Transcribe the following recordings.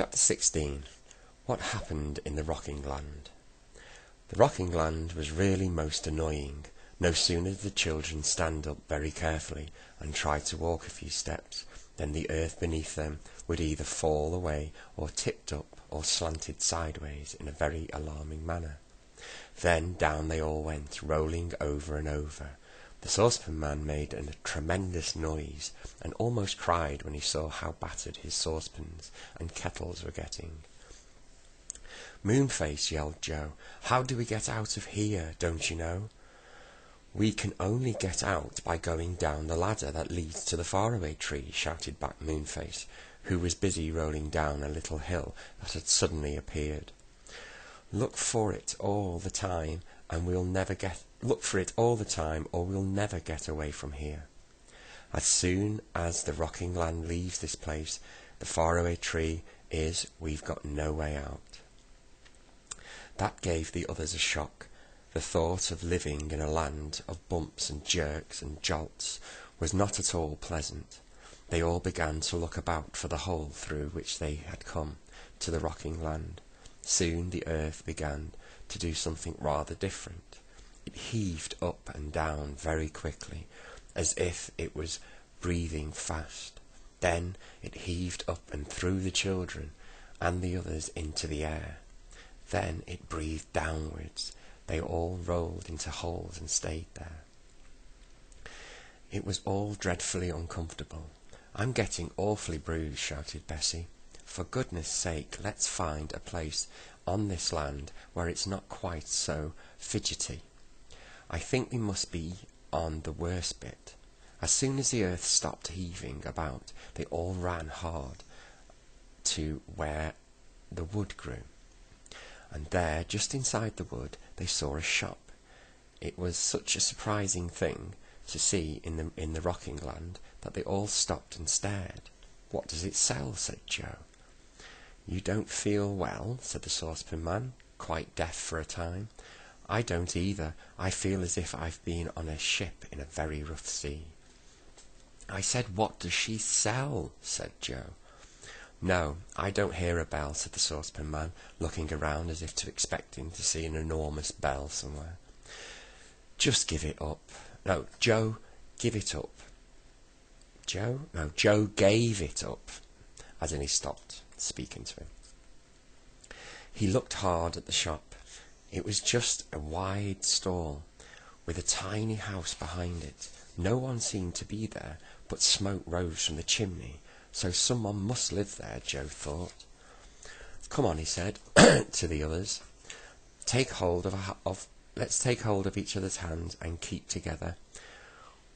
Chapter 16. What happened in the Rocking Land. The Rocking Land was really most annoying. No sooner did the children stand up very carefully and try to walk a few steps, than the earth beneath them would either fall away or tipped up or slanted sideways in a very alarming manner. Then down they all went, rolling over and over. The Saucepan Man made a tremendous noise, and almost cried when he saw how battered his saucepans and kettles were getting. "Moonface," yelled Joe, "how do we get out of here, don't you know?" "We can only get out by going down the ladder that leads to the faraway tree," shouted back Moonface, who was busy rolling down a little hill that had suddenly appeared. Look for it all the time, or we'll never get away from here. As soon as the Rocking Land leaves this place, the faraway tree is, we've got no way out. That gave the others a shock. The thought of living in a land of bumps and jerks and jolts was not at all pleasant. They all began to look about for the hole through which they had come to the Rocking Land. Soon the earth began to do something rather different. It heaved up and down very quickly, as if it was breathing fast. Then it heaved up and threw the children and the others into the air. Then it breathed downwards. They all rolled into holes and stayed there. It was all dreadfully uncomfortable. "I'm getting awfully bruised," shouted Bessie. "For goodness' sake, let's find a place on this land where it's not quite so fidgety. I think we must be on the worst bit." As soon as the earth stopped heaving about, they all ran hard to where the wood grew. And there, just inside the wood, they saw a shop. It was such a surprising thing to see in the Rocking Land that they all stopped and stared. "What does it sell?" said Joe. "You don't feel well?" said the Saucepan Man, quite deaf for a time. "I don't either. I feel as if I've been on a ship in a very rough sea." "I said, what does she sell?" said Joe. "No, I don't hear a bell," said the Saucepan Man, looking around as if expecting to see an enormous bell somewhere. "Just give it up. No, Joe, give it up." Joe gave it up, as in he stopped speaking to him. He looked hard at the shop. It was just a wide stall, with a tiny house behind it. No one seemed to be there, but smoke rose from the chimney, so someone must live there, Joe thought. "Come on," he said to the others. Let's take hold of each other's hands and keep together.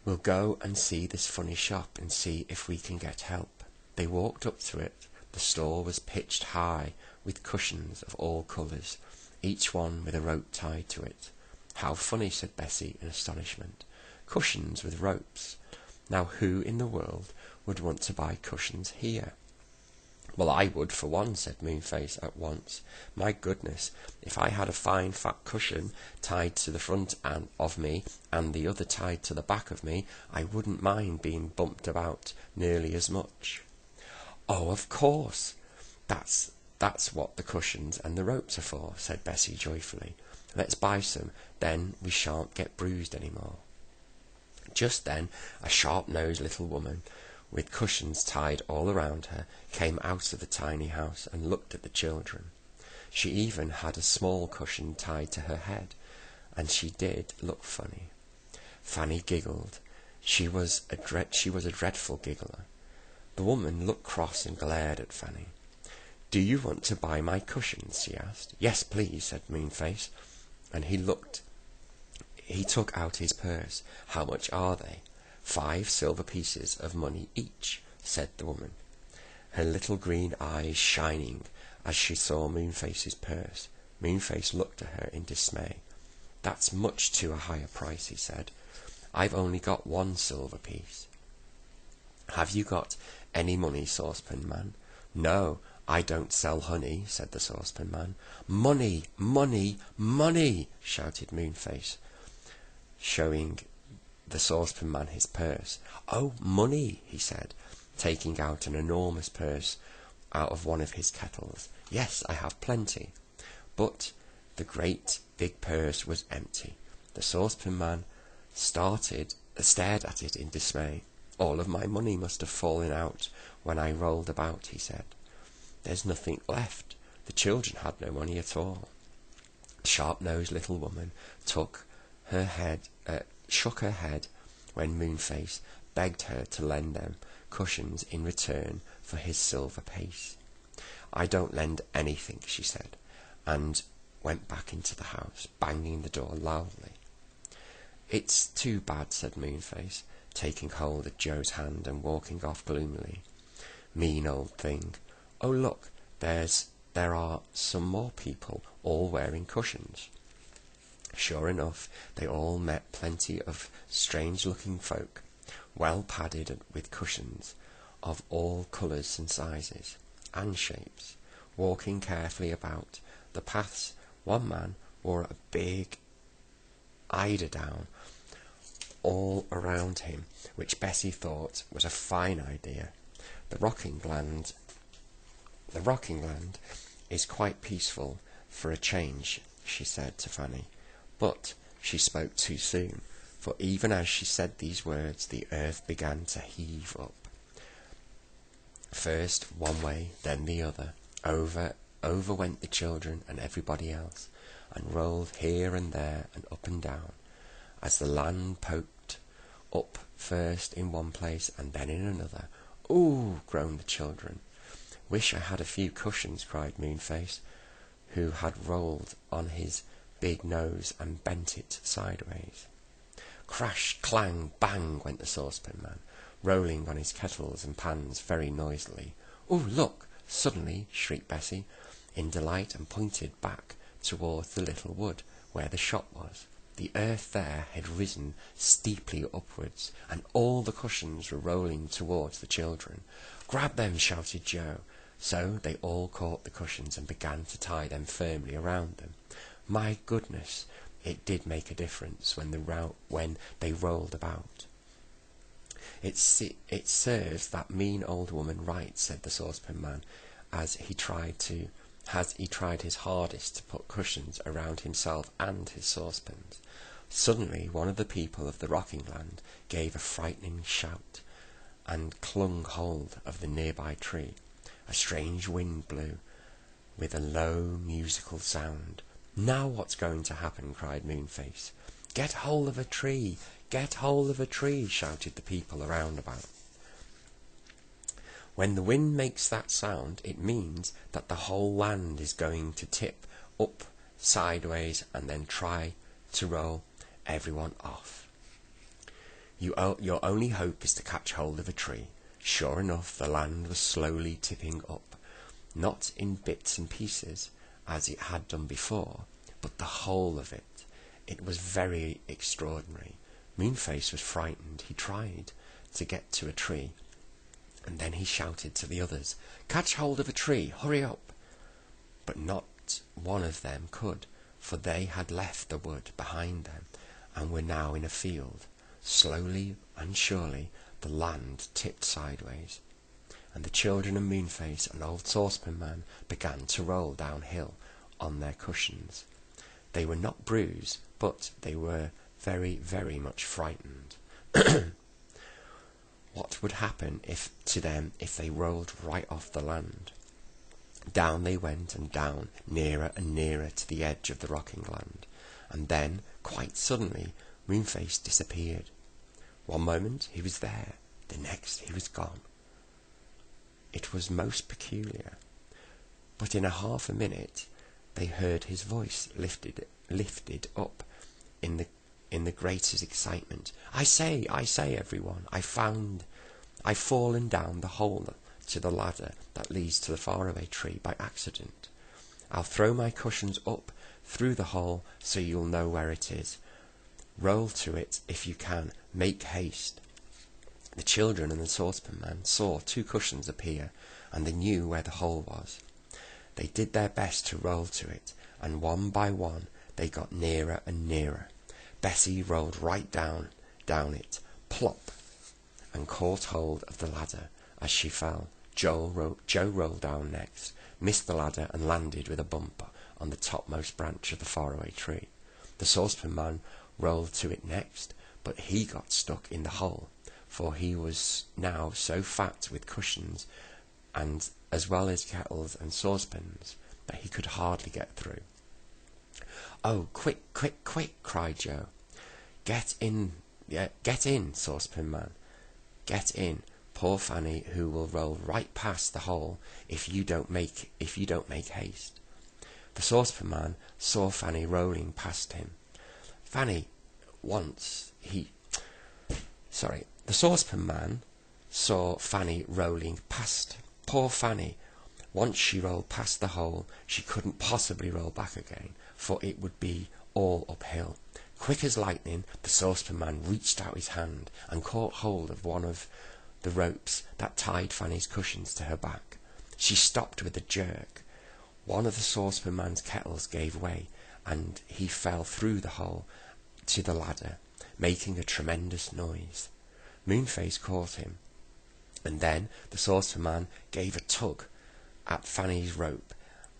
We'll go and see this funny shop and see if we can get help." They walked up to it. The stall was pitched high, with cushions of all colours, each one with a rope tied to it. "How funny," said Bessie in astonishment. "Cushions with ropes. Now who in the world would want to buy cushions here?" "Well, I would, for one," said Moonface at once. "My goodness, if I had a fine fat cushion tied to the front of me and the other tied to the back of me, I wouldn't mind being bumped about nearly as much." "Oh, of course, that's what the cushions and the ropes are for," said Bessie joyfully. "Let's buy some, then we shan't get bruised any more." Just then a sharp-nosed little woman, with cushions tied all around her, came out of the tiny house and looked at the children. She even had a small cushion tied to her head, and she did look funny. Fanny giggled. She was a dreadful giggler. The woman looked cross and glared at Fanny. "Do you want to buy my cushions?" she asked. "Yes, please," said Moonface, and he took out his purse. "How much are they?" "5 silver pieces of money each," said the woman, her little green eyes shining as she saw Moonface's purse. Moonface looked at her in dismay. "That's much too high a price," he said. "I've only got 1 silver piece." "Have you got any money, Saucepan Man?" "No, I don't sell honey," said the Saucepan Man. "Money, money, money!" shouted Moonface, showing the Saucepan Man his purse. "Oh, money," he said, taking out an enormous purse out of one of his kettles. "Yes, I have plenty." But the great big purse was empty. The saucepan man stared at it in dismay. "All of my money must have fallen out when I rolled about," he said. "There's nothing left. The children had no money at all." The sharp-nosed little woman shook her head when Moonface begged her to lend them cushions in return for his silver piece. "I don't lend anything," she said, and went back into the house, banging the door loudly. "It's too bad," said Moonface, taking hold of Joe's hand and walking off gloomily. "Mean old thing. Oh, look, there are some more people, all wearing cushions." Sure enough, they all met plenty of strange-looking folk, well padded with cushions of all colours and sizes and shapes, walking carefully about the paths. One man wore a big eiderdown all around him, which Bessie thought was a fine idea. The rocking land is quite peaceful for a change," she said to Fanny. But she spoke too soon, for even as she said these words, the earth began to heave up. First one way, then the other. Over went the children and everybody else, and rolled here and there and up and down, as the land poked up first in one place and then in another. "Ooh!" groaned the children. "Wish I had a few cushions," cried Moonface, who had rolled on his big nose and bent it sideways. Crash, clang, bang went the saucepan man, rolling on his kettles and pans very noisily. "Oh, look!" suddenly shrieked Bessie, in delight, and pointed back towards the little wood where the shop was. The earth there had risen steeply upwards, and all the cushions were rolling towards the children. "Grab them!" shouted Joe. So they all caught the cushions and began to tie them firmly around them. My goodness, it did make a difference when they rolled about. It serves that mean old woman right," said the saucepan man, as he tried his hardest to put cushions around himself and his saucepans. Suddenly one of the people of the rocking land gave a frightening shout and clung hold of the nearby tree. A strange wind blew with a low musical sound. "Now what's going to happen?" cried Moonface. "Get hold of a tree! Get hold of a tree!" shouted the people around about. When the wind makes that sound, it means that the whole land is going to tip up sideways and then try to roll everyone off. Your only hope is to catch hold of a tree. Sure enough, the land was slowly tipping up, not in bits and pieces, as it had done before, but the whole of it. It was very extraordinary. Moonface was frightened. He tried to get to a tree, and then he shouted to the others, "Catch hold of a tree! Hurry up!" But not one of them could, for they had left the wood behind them and were now in a field. Slowly and surely the land tipped sideways, and the children and Moonface and old Saucepan Man began to roll downhill on their cushions. They were not bruised, but they were very, very much frightened. What would happen to them if they rolled right off the land? Down they went and down, nearer and nearer to the edge of the rocking land, and then, quite suddenly, Moonface disappeared. One moment he was there, the next he was gone. It was most peculiar, but in a half a minute they heard his voice lifted up in the greatest excitement. I say, everyone, I've fallen down the hole to the ladder that leads to the faraway tree by accident. I'll throw my cushions up through the hole so you'll know where it is. Roll to it if you can. Make haste." The children and the Saucepan Man saw 2 cushions appear, and they knew where the hole was. They did their best to roll to it, and one by one they got nearer and nearer. Bessie rolled right down it, plop, and caught hold of the ladder as she fell. Joe rolled down next, missed the ladder, and landed with a bump on the topmost branch of the faraway tree. The Saucepan Man rolled to it next, but he got stuck in the hole, for he was now so fat with cushions, and as well as kettles and saucepans, that he could hardly get through. "Oh, quick, quick, quick!" cried Joe. Get in, Saucepan Man. Get in, poor Fanny, who will roll right past the hole if you don't make haste." The Saucepan Man saw Fanny rolling past him. The Saucepan Man saw Fanny rolling past. Poor Fanny. Once she rolled past the hole, she couldn't possibly roll back again, for it would be all uphill. Quick as lightning, the Saucepan Man reached out his hand and caught hold of one of the ropes that tied Fanny's cushions to her back. She stopped with a jerk. One of the Saucepan Man's kettles gave way, and he fell through the hole to the ladder, making a tremendous noise. Moonface caught him, and then the Saucepan Man gave a tug at Fanny's rope,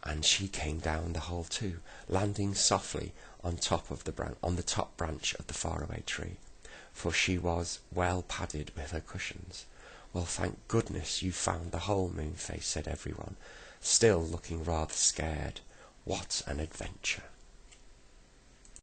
and she came down the hole too, landing softly on the top branch of the faraway tree, for she was well padded with her cushions. "Well, thank goodness you found the hole, Moonface," said everyone, still looking rather scared. "What an adventure!"